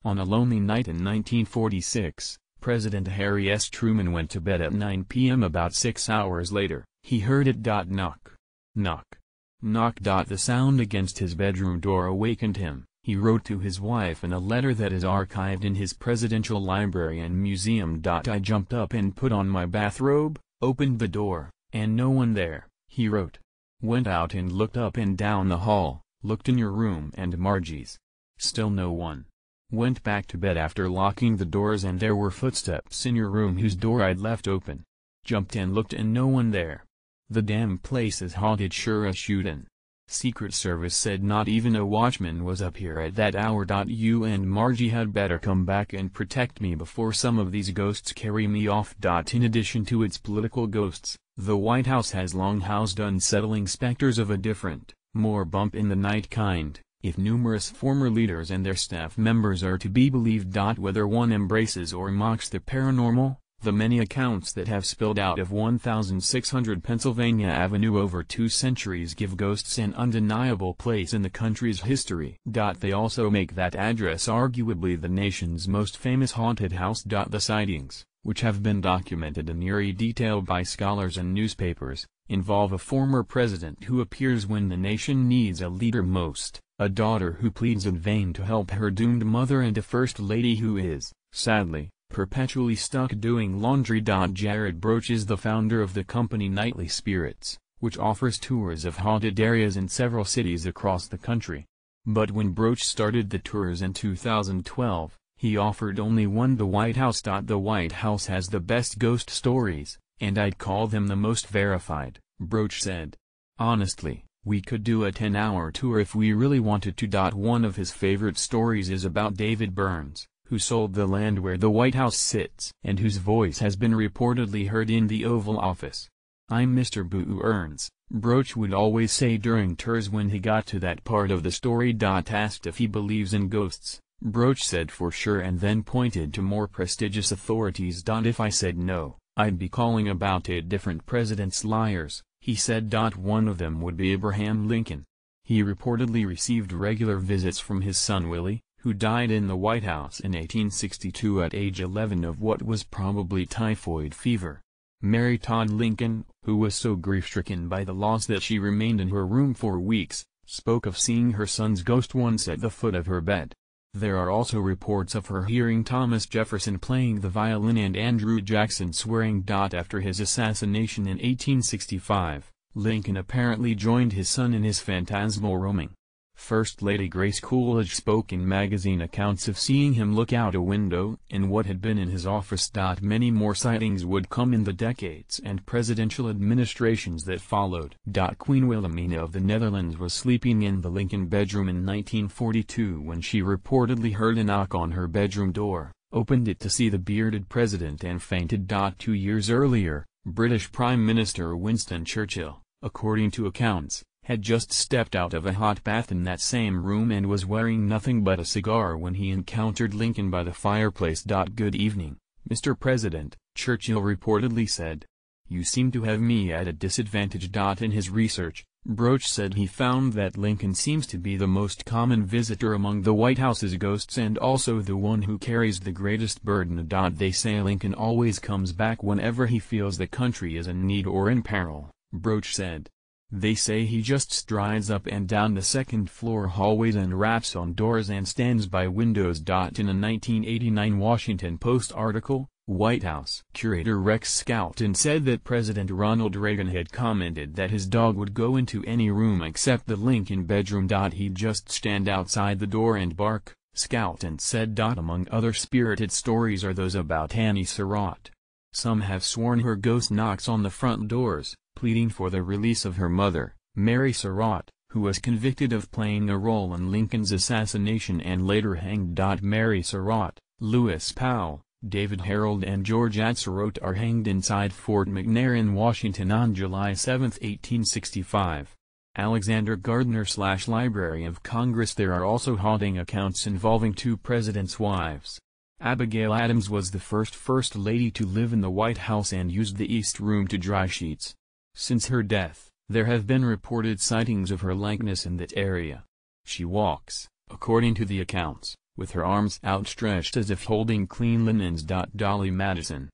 On a lonely night in 1946, President Harry S. Truman went to bed at 9 p.m. About 6 hours later, he heard it knock. Knock. Knock. The sound against his bedroom door awakened him. He wrote to his wife in a letter that is archived in his presidential library and museum. I jumped up and put on my bathrobe, opened the door, and no one there, he wrote. Went out and looked up and down the hall, looked in your room and Margie's. Still no one. Went back to bed after locking the doors and there were footsteps in your room whose door I'd left open. Jumped and looked and no one there. The damn place is haunted sure as shootin'. Secret Service said not even a watchman was up here at that hour. You and Margie had better come back and protect me before some of these ghosts carry me off. In addition to its political ghosts, the White House has long housed unsettling specters of a different, more bump-in-the-night kind, if numerous former leaders and their staff members are to be believed. Whether one embraces or mocks the paranormal, the many accounts that have spilled out of 1600 Pennsylvania Avenue over 2 centuries give ghosts an undeniable place in the country's history. They also make that address arguably the nation's most famous haunted house. The sightings, which have been documented in eerie detail by scholars and newspapers, involve a former president who appears when the nation needs a leader most, a daughter who pleads in vain to help her doomed mother, and a first lady who is, sadly, perpetually stuck doing laundry. Jared Broach is the founder of the company Nightly Spirits, which offers tours of haunted areas in several cities across the country. But when Broach started the tours in 2012, he offered only one: the White House. The White House has the best ghost stories, and I'd call them the most verified, Broach said. Honestly, we could do a 10-hour tour if we really wanted to. One of his favorite stories is about David Burns, who sold the land where the White House sits and whose voice has been reportedly heard in the Oval Office. "I'm Mr. Boo Earns," Broach would always say during tours when he got to that part of the story. Asked if he believes in ghosts, Broach said for sure and then pointed to more prestigious authorities. "If I said no, I'd be calling about 8 different presidents liars," he said. One of them would be Abraham Lincoln. He reportedly received regular visits from his son Willie, who died in the White House in 1862 at age 11 of what was probably typhoid fever. Mary Todd Lincoln, who was so grief-stricken by the loss that she remained in her room for weeks, spoke of seeing her son's ghost once at the foot of her bed. There are also reports of her hearing Thomas Jefferson playing the violin and Andrew Jackson swearing. After his assassination in 1865, Lincoln apparently joined his son in his phantasmal roaming. First Lady Grace Coolidge spoke in magazine accounts of seeing him look out a window in what had been in his office. Many more sightings would come in the decades and presidential administrations that followed. Queen Wilhelmina of the Netherlands was sleeping in the Lincoln bedroom in 1942 when she reportedly heard a knock on her bedroom door, opened it to see the bearded president and fainted. 2 years earlier, British Prime Minister Winston Churchill, according to accounts, had just stepped out of a hot bath in that same room and was wearing nothing but a cigar when he encountered Lincoln by the fireplace. "Good evening, Mr. President," Churchill reportedly said. "You seem to have me at a disadvantage." In his research, Broach said he found that Lincoln seems to be the most common visitor among the White House's ghosts and also the one who carries the greatest burden. They say Lincoln always comes back whenever he feels the country is in need or in peril, Broach said. They say he just strides up and down the second-floor hallways and raps on doors and stands by windows. In a 1989 Washington Post article, White House curator Rex Skelton said that President Ronald Reagan had commented that his dog would go into any room except the Lincoln bedroom. He'd just stand outside the door and bark, Skelton said. Among other spirited stories are those about Annie Surratt. Some have sworn her ghost knocks on the front doors, pleading for the release of her mother, Mary Surratt, who was convicted of playing a role in Lincoln's assassination and later hanged. Mary Surratt, Lewis Powell, David Harold and George Atzerodt are hanged inside Fort McNair in Washington on July 7, 1865. Alexander Gardner / Library of Congress. There are also haunting accounts involving 2 presidents' wives. Abigail Adams was the first lady to live in the White House and used the East Room to dry sheets. Since her death, there have been reported sightings of her likeness in that area. She walks, according to the accounts, with her arms outstretched as if holding clean linens. Dolly Madison,